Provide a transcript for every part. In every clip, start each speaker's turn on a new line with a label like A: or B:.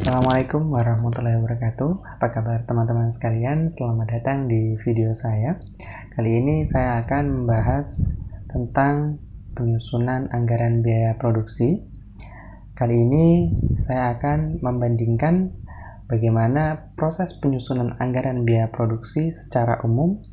A: Assalamualaikum warahmatullahi wabarakatuh. Apa kabar teman-teman sekalian? Selamat datang di video saya. Kali ini saya akan membahas tentang penyusunan anggaran biaya produksi. Kali ini saya akan membandingkan bagaimana proses penyusunan anggaran biaya produksi secara umum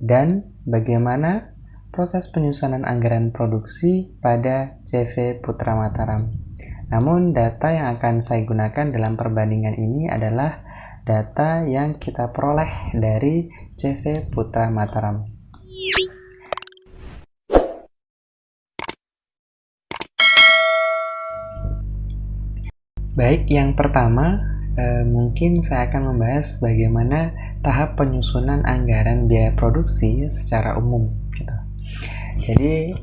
A: dan bagaimana proses penyusunan anggaran produksi pada CV Putra Mataram. Namun data yang akan saya gunakan dalam perbandingan ini adalah data yang kita peroleh dari CV Putra Mataram. Baik, yang pertama mungkin saya akan membahas bagaimana tahap penyusunan anggaran biaya produksi secara umum gitu. Jadi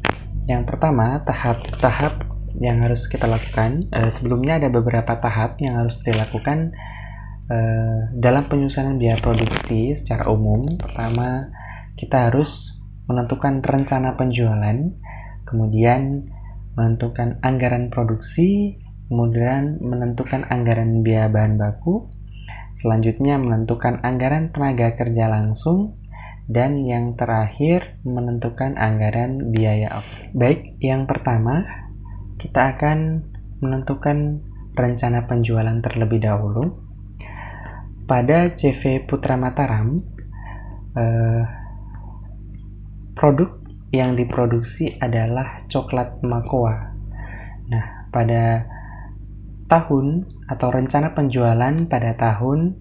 A: yang pertama tahap yang harus kita lakukan, sebelumnya ada beberapa tahap yang harus dilakukan dalam penyusunan biaya produksi secara umum. Pertama, kita harus menentukan rencana penjualan, kemudian menentukan anggaran produksi, kemudian menentukan anggaran biaya bahan baku, selanjutnya menentukan anggaran tenaga kerja langsung, dan yang terakhir menentukan anggaran biaya. Baik, yang pertama kita akan menentukan rencana penjualan terlebih dahulu. Pada CV Putra Mataram, produk yang diproduksi adalah coklat Makoa. Nah, pada tahun atau rencana penjualan pada tahun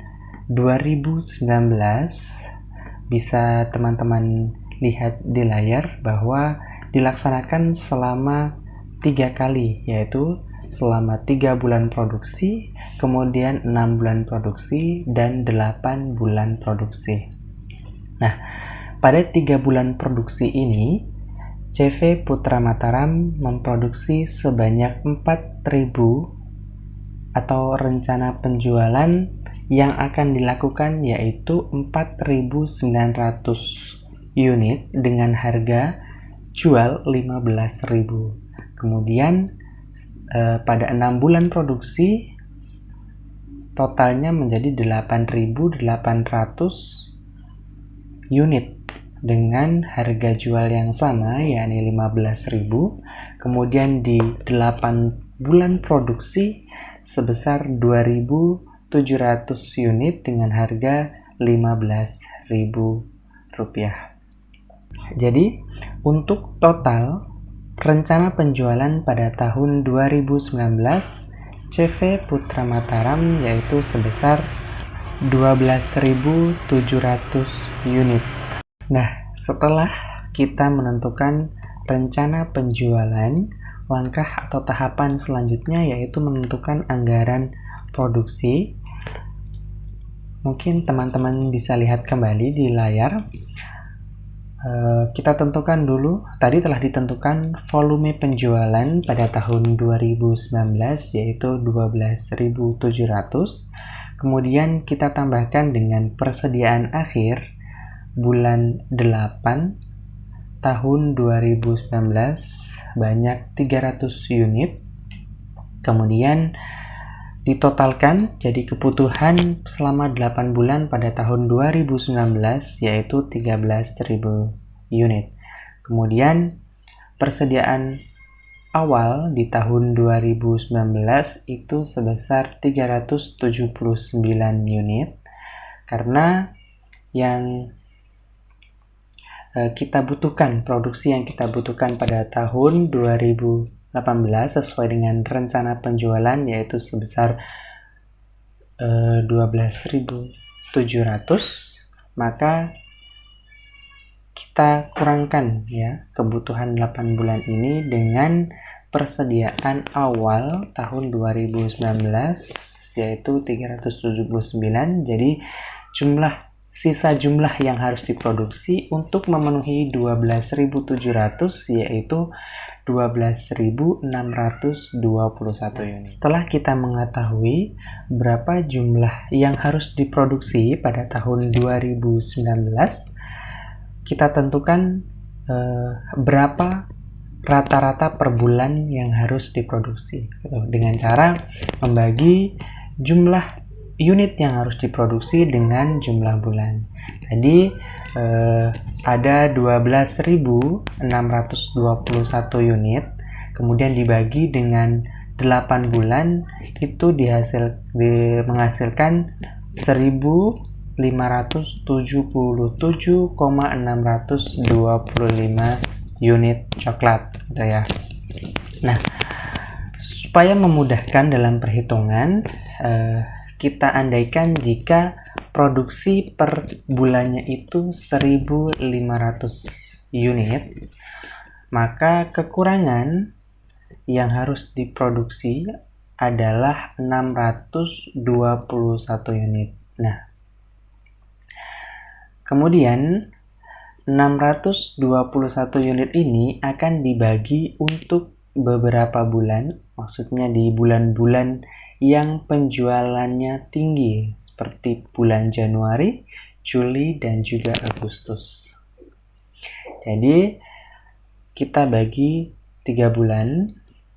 A: 2019, bisa teman-teman lihat di layar bahwa dilaksanakan selama 3 kali, yaitu selama 3 bulan produksi, kemudian 6 bulan produksi, dan 8 bulan produksi. Nah, pada 3 bulan produksi ini, CV Putra Mataram memproduksi sebanyak 4.000 atau rencana penjualan yang akan dilakukan yaitu 4.900 unit dengan harga jual 15.000. Kemudian pada 6 bulan produksi totalnya menjadi 8.800 unit dengan harga jual yang sama, yakni 15.000. Kemudian di 8 bulan produksi sebesar 2.700 unit dengan harga Rp15.000. Jadi untuk total rencana penjualan pada tahun 2019 CV Putra Mataram yaitu sebesar 12.700 unit. Nah, setelah kita menentukan rencana penjualan, langkah atau tahapan selanjutnya yaitu menentukan anggaran produksi. Mungkin teman-teman bisa lihat kembali di layar. Kita tentukan dulu, tadi telah ditentukan volume penjualan pada tahun 2019 yaitu 12.700. Kemudian kita tambahkan dengan persediaan akhir bulan 8 tahun 2019 banyak 300 unit. Kemudian ditotalkan jadi kebutuhan selama 8 bulan pada tahun 2019 yaitu 13.000 unit. Kemudian persediaan awal di tahun 2019 itu sebesar 379 unit, karena yang kita butuhkan, produksi yang kita butuhkan pada tahun 2018 sesuai dengan rencana penjualan yaitu sebesar 12.700, maka kita kurangkan ya kebutuhan 8 bulan ini dengan persediaan awal tahun 2019 yaitu 379. Jadi sisa jumlah yang harus diproduksi untuk memenuhi 12.700 yaitu 12.621 unit. Setelah kita mengetahui berapa jumlah yang harus diproduksi pada tahun 2019, kita tentukan berapa rata-rata per bulan yang harus diproduksi dengan cara membagi jumlah unit yang harus diproduksi dengan jumlah bulan. Tadi ada 12.621 unit, kemudian dibagi dengan 8 bulan itu menghasilkan 1.577,625 unit coklat, gitu ya. Nah, supaya memudahkan dalam perhitungan, kita andaikan jika produksi per bulannya itu 1.500 unit, maka kekurangan yang harus diproduksi adalah 621 unit. Nah, kemudian 621 unit ini akan dibagi untuk beberapa bulan, maksudnya di bulan-bulan yang penjualannya tinggi, seperti bulan Januari, Juli, dan juga Agustus. Jadi, kita bagi 3 bulan,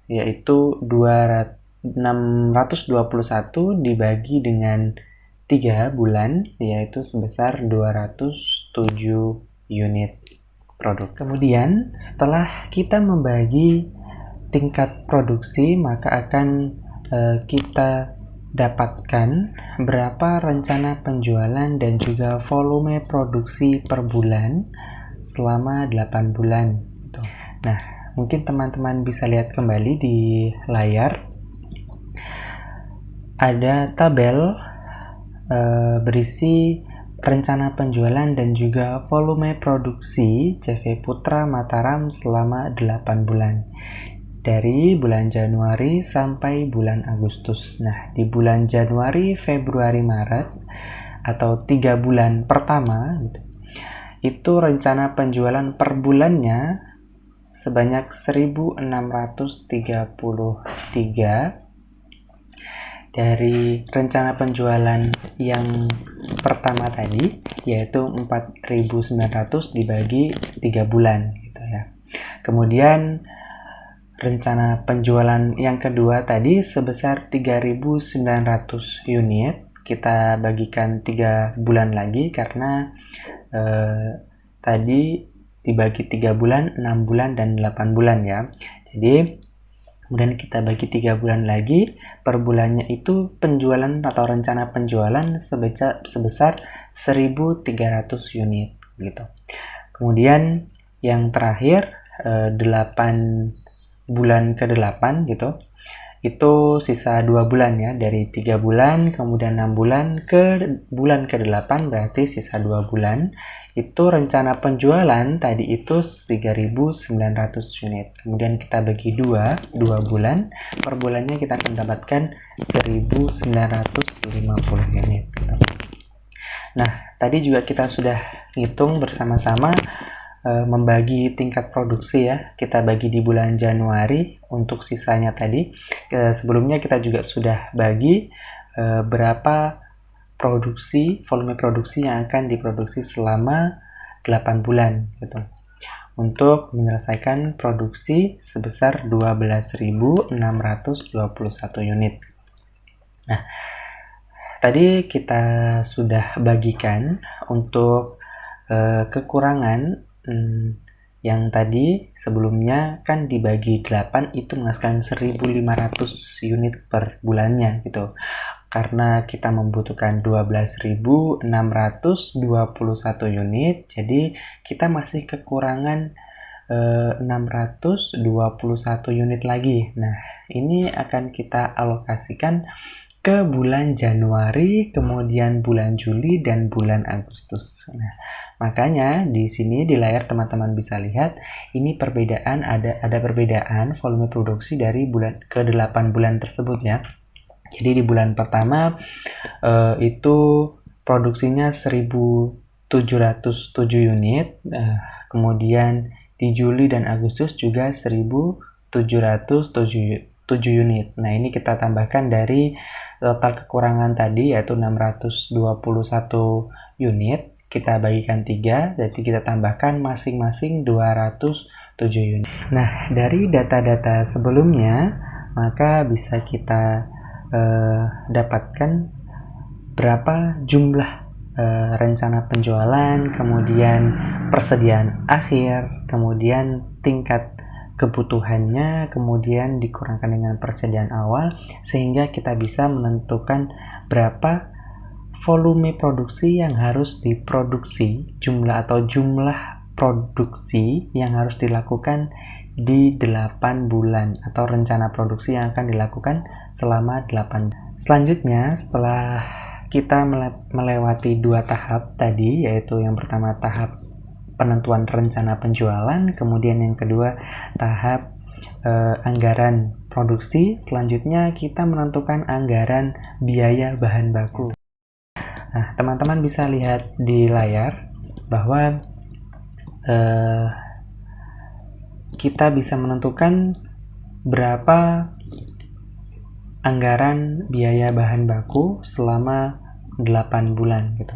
A: yaitu 621 dibagi dengan 3 bulan, yaitu sebesar 207 unit produk. Kemudian, setelah kita membagi tingkat produksi, maka akan kita dapatkan berapa rencana penjualan dan juga volume produksi per bulan selama 8 bulan. Nah, mungkin teman-teman bisa lihat kembali di layar. Ada tabel berisi rencana penjualan dan juga volume produksi CV Putra Mataram selama 8 bulan. Dari bulan Januari sampai bulan Agustus. Nah, di bulan Januari, Februari, Maret, atau 3 bulan pertama, itu rencana penjualan per bulannya sebanyak 1.633. Dari rencana penjualan yang pertama tadi, yaitu 4.900 dibagi 3 bulan, gitu ya. Kemudian rencana penjualan yang kedua tadi sebesar 3.900 unit, kita bagikan 3 bulan lagi karena tadi dibagi 3 bulan, 6 bulan, dan 8 bulan ya. Jadi kemudian kita bagi 3 bulan lagi, per bulannya itu penjualan atau rencana penjualan sebesar 1.300 unit, gitu. Kemudian yang terakhir 8 bulan ke-8 gitu, itu sisa 2 bulan ya, dari 3 bulan kemudian 6 bulan ke bulan ke-8, berarti sisa 2 bulan. Itu rencana penjualan tadi itu 3.900 unit, kemudian kita bagi 2 bulan, per bulannya kita akan mendapatkan 1.950 unit gitu. Nah, tadi juga kita sudah hitung bersama-sama membagi tingkat produksi ya. Kita bagi di bulan Januari untuk sisanya tadi. Sebelumnya kita juga sudah bagi berapa volume produksi yang akan diproduksi selama 8 bulan gitu. Untuk menyelesaikan produksi sebesar 12.621 unit. Nah, tadi kita sudah bagikan untuk kekurangan yang tadi sebelumnya kan dibagi 8 itu menghasilkan 1.500 unit per bulannya gitu. Karena kita membutuhkan 12.621 unit, jadi kita masih kekurangan 621 unit lagi. Nah, ini akan kita alokasikan ke bulan Januari, kemudian bulan Juli, dan bulan Agustus. Nah, makanya di sini di layar teman-teman bisa lihat ini perbedaan, ada perbedaan volume produksi dari bulan ke 8 bulan tersebut ya. Jadi di bulan pertama itu produksinya 1.707 unit, kemudian di Juli dan Agustus juga 1.707 unit. Nah, ini kita tambahkan dari total kekurangan tadi yaitu 621 unit, kita bagikan 3, jadi kita tambahkan masing-masing 207 unit. Nah, dari data-data sebelumnya maka bisa kita dapatkan berapa jumlah rencana penjualan, kemudian persediaan akhir, kemudian tingkat kebutuhannya, kemudian dikurangkan dengan persediaan awal, sehingga kita bisa menentukan berapa volume produksi yang harus diproduksi, jumlah produksi yang harus dilakukan di 8 bulan atau rencana produksi yang akan dilakukan selama 8 bulan. Selanjutnya, setelah kita melewati 2 tahap tadi, yaitu yang pertama tahap penentuan rencana penjualan, kemudian yang kedua tahap anggaran produksi, selanjutnya kita menentukan anggaran biaya bahan baku. Nah, teman-teman bisa lihat di layar bahwa kita bisa menentukan berapa anggaran biaya bahan baku selama 8 bulan gitu.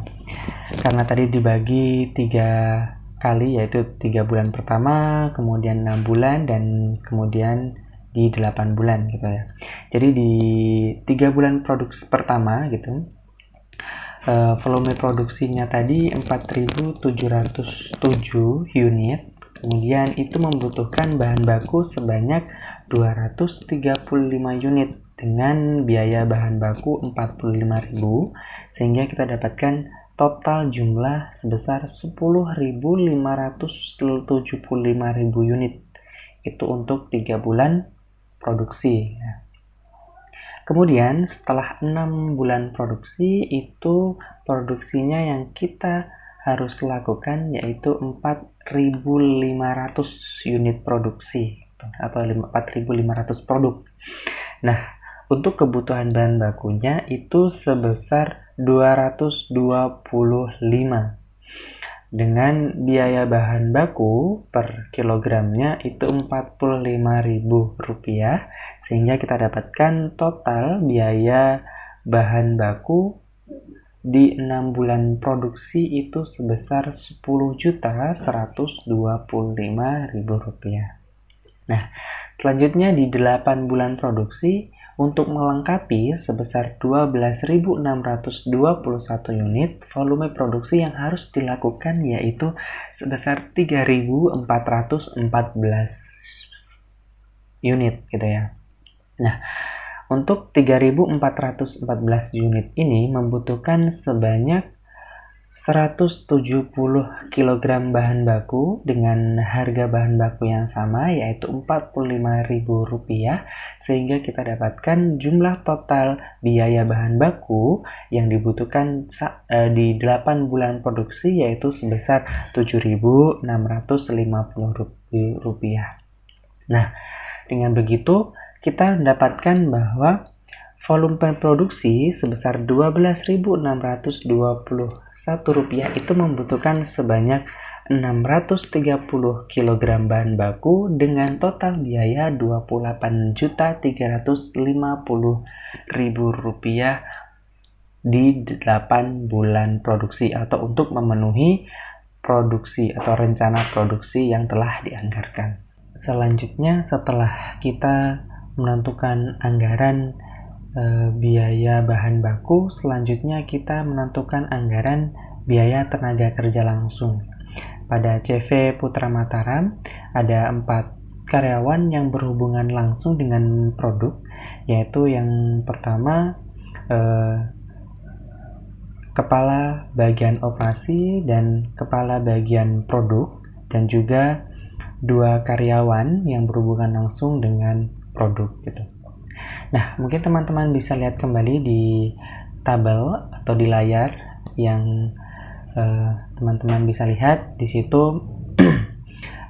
A: Karena tadi dibagi 3 kali, yaitu 3 bulan pertama, kemudian 6 bulan, dan kemudian di 8 bulan gitu ya. Jadi di 3 bulan produksi pertama gitu, volume produksinya tadi 4.707 unit, kemudian itu membutuhkan bahan baku sebanyak 235 unit dengan biaya bahan baku 45.000, sehingga kita dapatkan total jumlah sebesar 10.575.000 unit. Itu untuk 3 bulan produksi. Kemudian setelah 6 bulan produksi, itu produksinya yang kita harus lakukan yaitu 4.500 unit produksi atau 4.500 produk. Nah, untuk kebutuhan bahan bakunya itu sebesar 225 dengan biaya bahan baku per kilogramnya itu Rp45.000, sehingga kita dapatkan total biaya bahan baku di 6 bulan produksi itu sebesar Rp10.125.000. Nah, selanjutnya di 8 bulan produksi, untuk melengkapi sebesar 12.621 unit, volume produksi yang harus dilakukan yaitu sebesar 3.414 unit gitu ya. Nah, untuk 3.414 unit ini membutuhkan sebanyak 170 kg bahan baku dengan harga bahan baku yang sama yaitu Rp45.000, sehingga kita dapatkan jumlah total biaya bahan baku yang dibutuhkan di 8 bulan produksi yaitu sebesar Rp7.650. Nah, dengan begitu kita mendapatkan bahwa volume produksi sebesar Rp12.621 itu membutuhkan sebanyak 630 kg bahan baku dengan total biaya Rp28.350.000 di 8 bulan produksi atau untuk memenuhi produksi atau rencana produksi yang telah dianggarkan. Selanjutnya, setelah kita menentukan anggaran biaya bahan baku, selanjutnya kita menentukan anggaran biaya tenaga kerja langsung. Pada CV Putra Mataram ada 4 karyawan yang berhubungan langsung dengan produk, yaitu yang pertama kepala bagian operasi dan kepala bagian produk, dan juga 2 karyawan yang berhubungan langsung dengan produk gitu. Nah, mungkin teman-teman bisa lihat kembali di tabel atau di layar yang teman-teman bisa lihat di situ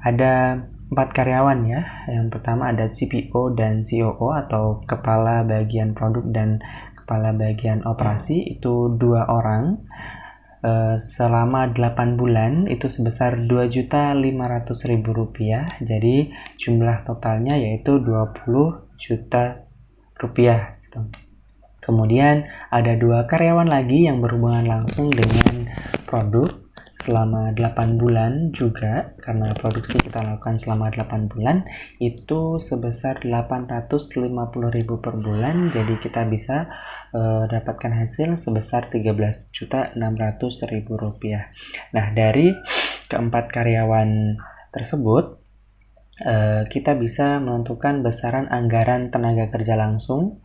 A: ada 4 karyawan ya. Yang pertama ada CPO dan COO atau kepala bagian produk dan kepala bagian operasi, itu 2 orang. Selama 8 bulan itu sebesar Rp2.500.000. Jadi jumlah totalnya yaitu Rp20 juta. Kemudian ada 2 karyawan lagi yang berhubungan langsung dengan produk. selama 8 bulan juga, karena produksi kita lakukan selama 8 bulan, itu sebesar 850.000 per bulan. Jadi kita bisa dapatkan hasil sebesar 13.600.000 rupiah. Nah, dari keempat karyawan tersebut, kita bisa menentukan besaran anggaran tenaga kerja langsung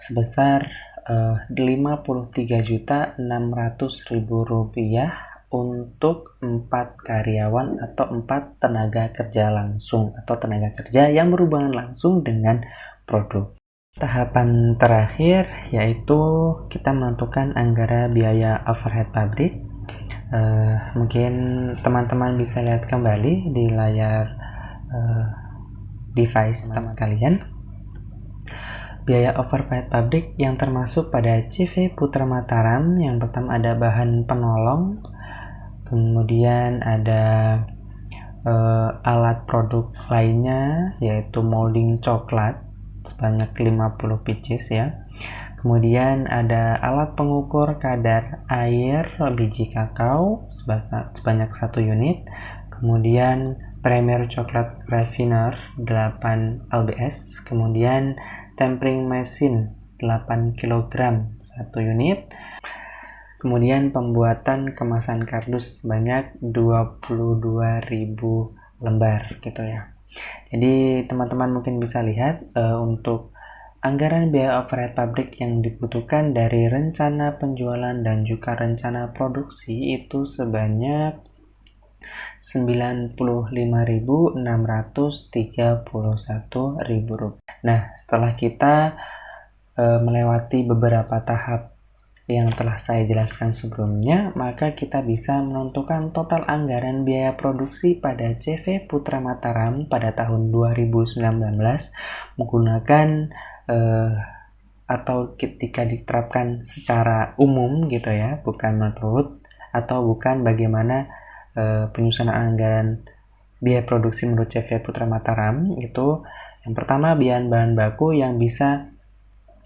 A: sebesar 53.600.000 rupiah untuk 4 karyawan atau 4 tenaga kerja langsung atau tenaga kerja yang berhubungan langsung dengan produk. Tahapan terakhir yaitu kita menentukan anggaran biaya overhead pabrik. Mungkin teman-teman bisa lihat kembali di layar device teman kalian. Biaya overhead pabrik yang termasuk pada CV Putra Mataram, yang pertama ada bahan penolong, kemudian ada alat produk lainnya yaitu molding coklat sebanyak 50 pieces ya. Kemudian ada alat pengukur kadar air biji kakao sebanyak 1 unit. Kemudian Premier Chocolate Raffiner 8 lbs. Kemudian tempering mesin 8 kg 1 unit. Kemudian pembuatan kemasan kardus sebanyak 22.000 lembar gitu ya. Jadi teman-teman mungkin bisa lihat untuk anggaran biaya overhead pabrik yang dibutuhkan dari rencana penjualan dan juga rencana produksi itu sebanyak 95.631.000 rupiah. Nah, setelah kita melewati beberapa tahap yang telah saya jelaskan sebelumnya, maka kita bisa menentukan total anggaran biaya produksi pada CV Putra Mataram pada tahun 2019 menggunakan atau ketika diterapkan secara umum gitu ya, bukan menurut atau bukan bagaimana penyusunan anggaran biaya produksi menurut CV Putra Mataram. Itu yang pertama bahan baku yang bisa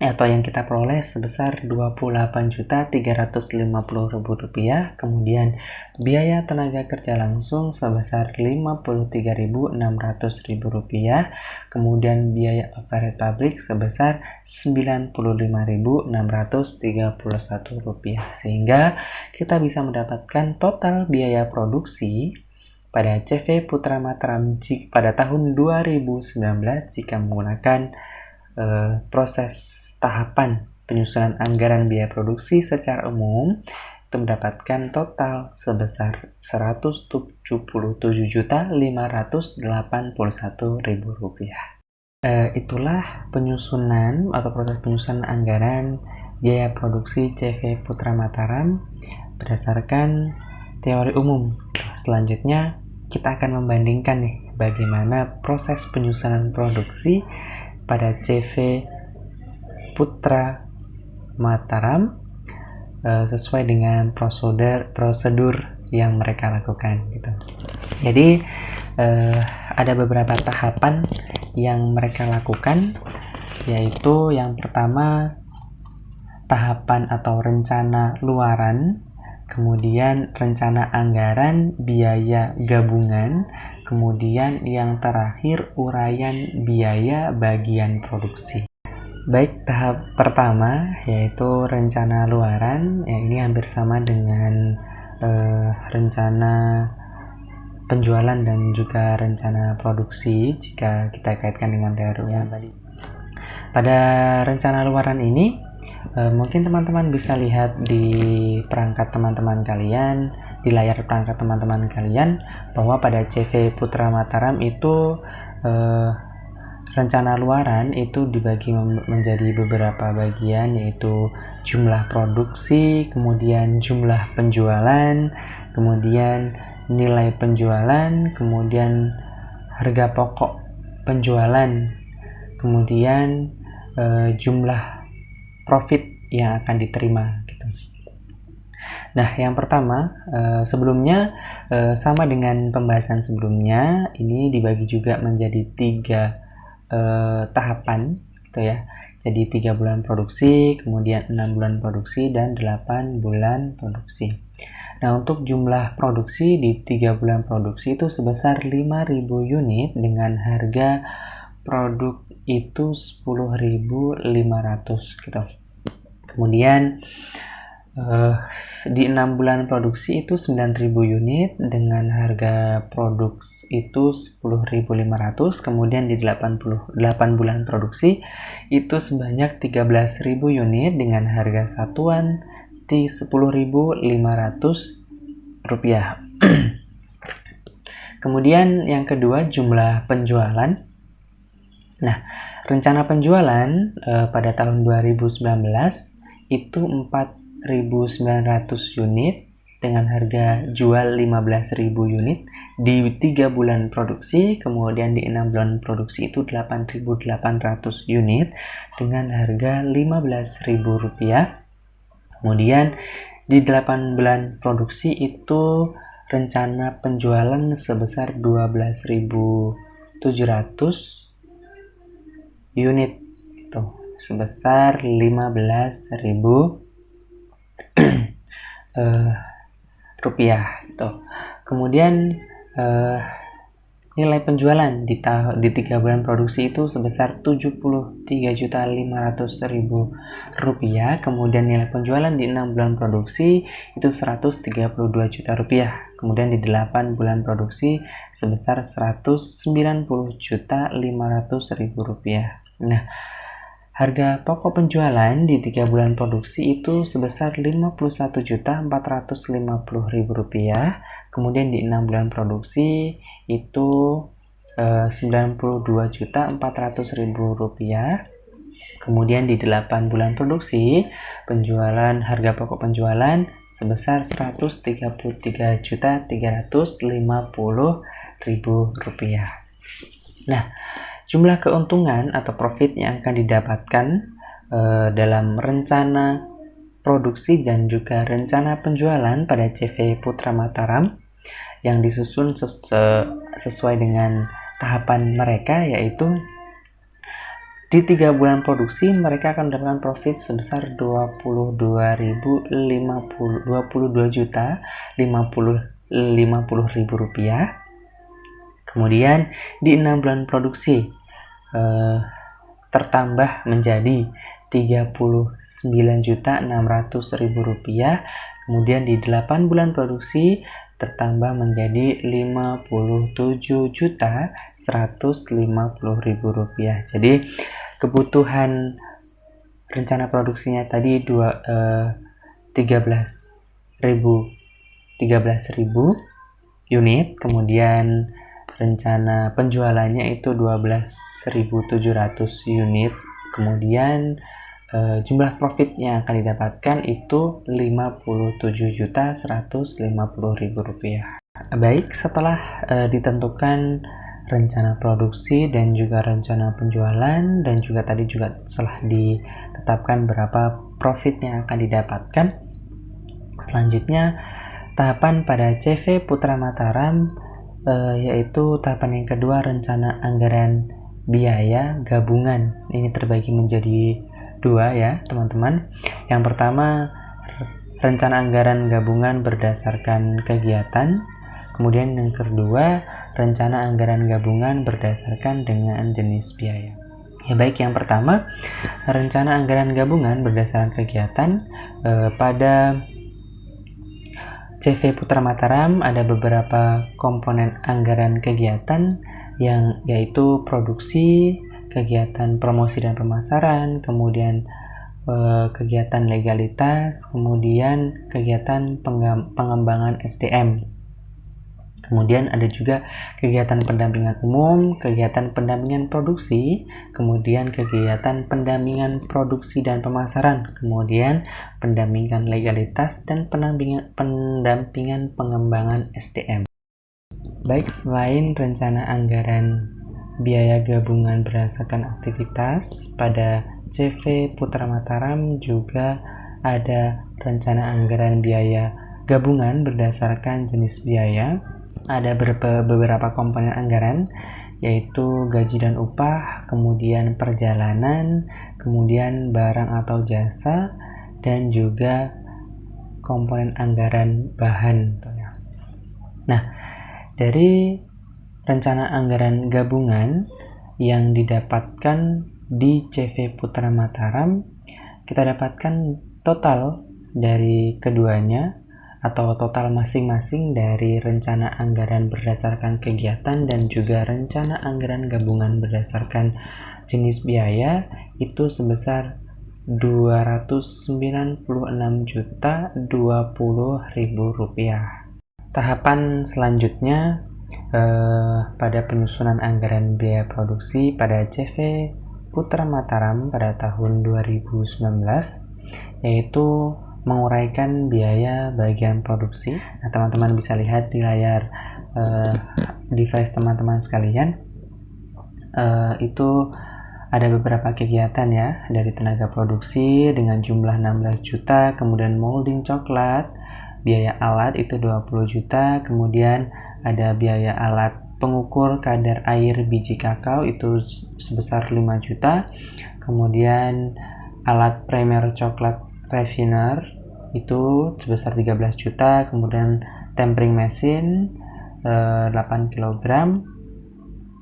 A: atau yang kita peroleh sebesar 28.350.000 rupiah. Kemudian biaya tenaga kerja langsung sebesar 53.600.000 rupiah. Kemudian biaya overhead pabrik sebesar 95.631 rupiah. Sehingga kita bisa mendapatkan total biaya produksi pada CV Putra Mataram pada tahun 2019 jika menggunakan proses tahapan penyusunan anggaran biaya produksi secara umum, itu mendapatkan total sebesar 177.581.000 rupiah. Itulah penyusunan atau proses penyusunan anggaran biaya produksi CV Putra Mataram berdasarkan teori umum. Selanjutnya kita akan membandingkan nih bagaimana proses penyusunan produksi pada CV Putra Mataram sesuai dengan prosedur yang mereka lakukan gitu. Jadi ada beberapa tahapan yang mereka lakukan, yaitu yang pertama tahapan atau rencana luaran, kemudian rencana anggaran biaya gabungan, kemudian yang terakhir uraian biaya bagian produksi. Baik, tahap pertama yaitu rencana luaran, ya ini hampir sama dengan rencana penjualan dan juga rencana produksi jika kita kaitkan dengan teori yang tadi. Pada rencana luaran ini mungkin teman-teman bisa lihat di perangkat teman-teman kalian, di layar perangkat teman-teman kalian, bahwa pada CV Putra Mataram itu rencana luaran itu dibagi menjadi beberapa bagian, yaitu jumlah produksi, kemudian jumlah penjualan, kemudian nilai penjualan, kemudian harga pokok penjualan, kemudian jumlah profit yang akan diterima gitu. Nah, yang pertama sebelumnya sama dengan pembahasan sebelumnya, ini dibagi juga menjadi 3 tahapan gitu ya. Jadi 3 bulan produksi, kemudian 6 bulan produksi dan 8 bulan produksi. Nah, untuk jumlah produksi di 3 bulan produksi itu sebesar 5.000 unit dengan harga produk itu 10.500 gitu. Kemudian di 6 bulan produksi itu 9.000 unit dengan harga produk itu 10.500. Kemudian di 8 bulan produksi itu sebanyak 13.000 unit dengan harga satuan di 10.500 rupiah. Kemudian yang kedua, jumlah penjualan. Nah, rencana penjualan pada tahun 2019 itu 4.900 unit dengan harga jual 15.000 unit di 3 bulan produksi. Kemudian di 6 bulan produksi itu 8.800 unit dengan harga 15.000 rupiah. Kemudian di 8 bulan produksi itu rencana penjualan sebesar 12.700 unit, itu sebesar 15.000 rupiah gitu. Kemudian nilai penjualan di 3 bulan produksi itu sebesar 73.500.000 rupiah. Kemudian nilai penjualan di 6 bulan produksi itu 132 juta rupiah. Kemudian di 8 bulan produksi sebesar 190.500.000 rupiah. Nah, harga pokok penjualan di 3 bulan produksi itu sebesar 51.450.000 rupiah. Kemudian di 6 bulan produksi itu 92.400.000 rupiah. Kemudian di 8 bulan produksi harga pokok penjualan sebesar 133.350.000 rupiah. Nah, jumlah keuntungan atau profit yang akan didapatkan dalam rencana produksi dan juga rencana penjualan pada CV Putra Mataram yang disusun sesuai dengan tahapan mereka, yaitu di 3 bulan produksi mereka akan mendapatkan profit sebesar 22.050.000 rupiah. Kemudian di 6 bulan produksi tertambah menjadi 39.600.000 rupiah. Kemudian di 8 bulan produksi tertambah menjadi 57.150.000 rupiah. Jadi kebutuhan rencana produksinya tadi 13.000 unit, kemudian rencana penjualannya itu 12.700 unit, kemudian jumlah profit yang akan didapatkan itu 57.150.000 rupiah. Baik, setelah ditentukan rencana produksi dan juga rencana penjualan dan juga tadi juga telah ditetapkan berapa profit yang akan didapatkan, selanjutnya tahapan pada CV Putra Mataram yaitu tahapan yang kedua, rencana anggaran biaya gabungan. Ini terbagi menjadi 2 ya teman-teman. Yang pertama, rencana anggaran gabungan berdasarkan kegiatan. Kemudian yang kedua, rencana anggaran gabungan berdasarkan dengan jenis biaya. Ya baik, yang pertama, rencana anggaran gabungan berdasarkan kegiatan. Pada CV Putra Mataram ada beberapa komponen anggaran kegiatan yang yaitu produksi, kegiatan promosi dan pemasaran, kemudian kegiatan legalitas, kemudian kegiatan pengembangan SDM. Kemudian ada juga kegiatan pendampingan umum, kegiatan pendampingan produksi, kemudian kegiatan pendampingan produksi dan pemasaran, kemudian pendampingan legalitas dan pendampingan pengembangan SDM. Baik, selain rencana anggaran biaya gabungan berdasarkan aktivitas, pada CV Putra Mataram juga ada rencana anggaran biaya gabungan berdasarkan jenis biaya. Ada beberapa komponen anggaran, yaitu gaji dan upah, kemudian perjalanan, kemudian barang atau jasa, dan juga komponen anggaran bahan. Nah, dari rencana anggaran gabungan yang didapatkan di CV Putra Mataram, kita dapatkan total dari keduanya atau total masing-masing dari rencana anggaran berdasarkan kegiatan dan juga rencana anggaran gabungan berdasarkan jenis biaya itu sebesar Rp296.020.000. Tahapan selanjutnya pada penyusunan anggaran biaya produksi pada CV Putra Mataram pada tahun 2019 yaitu menguraikan biaya bagian produksi. Nah, teman-teman bisa lihat di layar device teman-teman sekalian, itu ada beberapa kegiatan ya, dari tenaga produksi dengan jumlah 16 juta, kemudian molding coklat, biaya alat itu 20 juta, kemudian ada biaya alat pengukur kadar air biji kakao itu sebesar 5 juta, kemudian alat primer coklat refiner itu sebesar 13 juta, kemudian tempering mesin 8 kg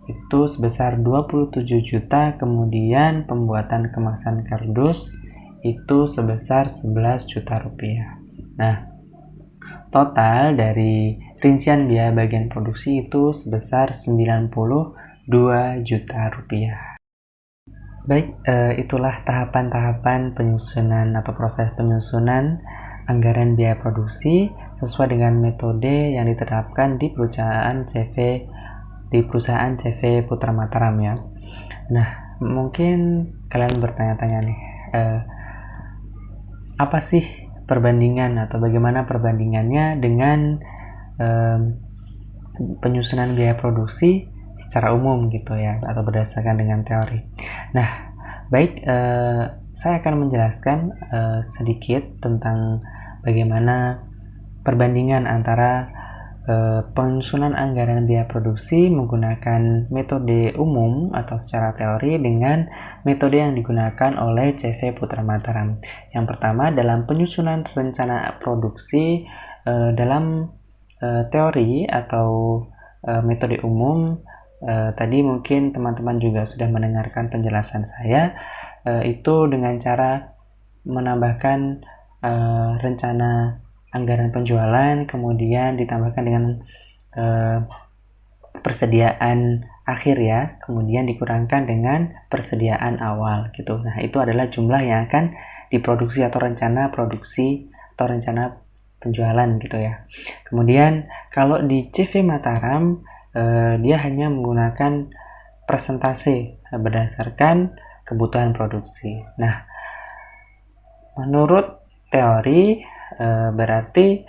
A: itu sebesar 27 juta, kemudian pembuatan kemasan kardus itu sebesar 11 juta rupiah. Nah, total dari rincian biaya bagian produksi itu sebesar 92 juta rupiah. Baik, itulah tahapan-tahapan penyusunan atau proses penyusunan anggaran biaya produksi sesuai dengan metode yang ditetapkan di perusahaan CV Putra Mataram ya. Nah, mungkin kalian bertanya-tanya nih, apa sih perbandingan atau bagaimana perbandingannya dengan penyusunan biaya produksi secara umum gitu ya, atau berdasarkan dengan teori. Nah, baik, saya akan menjelaskan sedikit tentang bagaimana perbandingan antara penyusunan anggaran biaya produksi menggunakan metode umum atau secara teori dengan metode yang digunakan oleh CV Putra Mataram. Yang pertama, dalam penyusunan rencana produksi dalam teori atau metode umum, tadi mungkin teman-teman juga sudah mendengarkan penjelasan saya, itu dengan cara menambahkan rencana anggaran penjualan, kemudian ditambahkan dengan persediaan akhir ya, kemudian dikurangkan dengan persediaan awal gitu. Nah, itu adalah jumlah yang akan diproduksi atau rencana produksi atau rencana penjualan gitu ya. Kemudian kalau di CV Mataram, dia hanya menggunakan persentase berdasarkan kebutuhan produksi. Nah, menurut teori berarti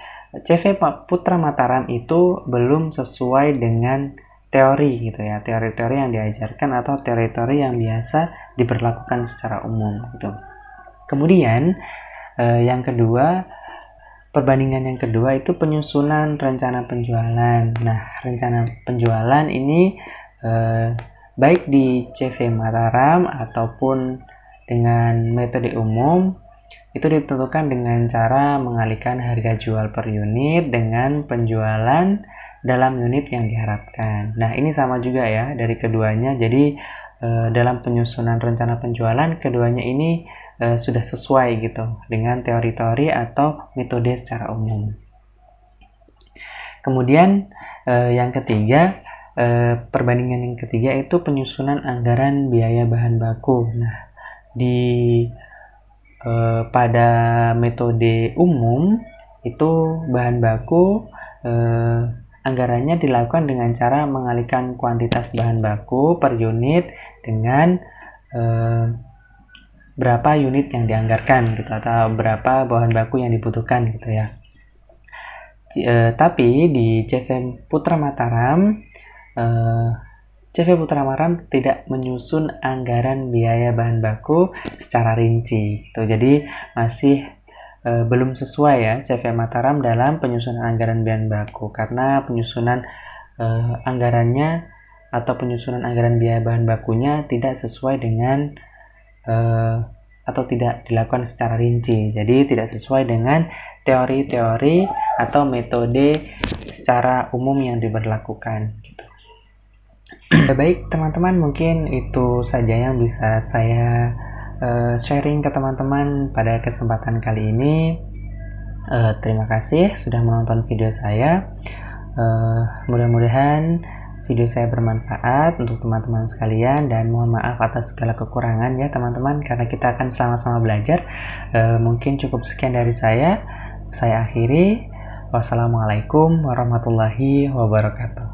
A: CV Putra Mataram itu belum sesuai dengan teori gitu ya, teori-teori yang diajarkan atau teori-teori yang biasa diberlakukan secara umum gitu. Kemudian yang kedua, perbandingan yang kedua itu penyusunan rencana penjualan. Nah, rencana penjualan ini baik di CV Mataram ataupun dengan metode umum itu ditentukan dengan cara mengalihkan harga jual per unit dengan penjualan dalam unit yang diharapkan. Nah, ini sama juga ya dari keduanya. Jadi dalam penyusunan rencana penjualan, keduanya ini sudah sesuai gitu dengan teori-teori atau metode secara umum. Kemudian yang ketiga, perbandingan yang ketiga itu penyusunan anggaran biaya bahan baku. Nah, pada metode umum itu bahan baku anggarannya dilakukan dengan cara mengalihkan kuantitas bahan baku per unit dengan berapa unit yang dianggarkan gitu, atau berapa bahan baku yang dibutuhkan gitu ya. Tapi di CV Putra Mataram tidak menyusun anggaran biaya bahan baku secara rinci gitu. Jadi masih belum sesuai ya CV Mataram dalam penyusunan anggaran bahan baku, karena penyusunan anggarannya atau penyusunan anggaran biaya bahan bakunya tidak sesuai dengan atau tidak dilakukan secara rinci. Jadi tidak sesuai dengan teori-teori atau metode secara umum yang diberlakukan. Gitu. Baik teman-teman, mungkin itu saja yang bisa saya sharing ke teman-teman pada kesempatan kali ini. Terima kasih sudah menonton video saya. Mudah-mudahan video saya bermanfaat untuk teman-teman sekalian, dan mohon maaf atas segala kekurangan ya teman-teman, karena kita akan sama-sama belajar. Mungkin cukup sekian dari saya akhiri. Wassalamualaikum warahmatullahi wabarakatuh.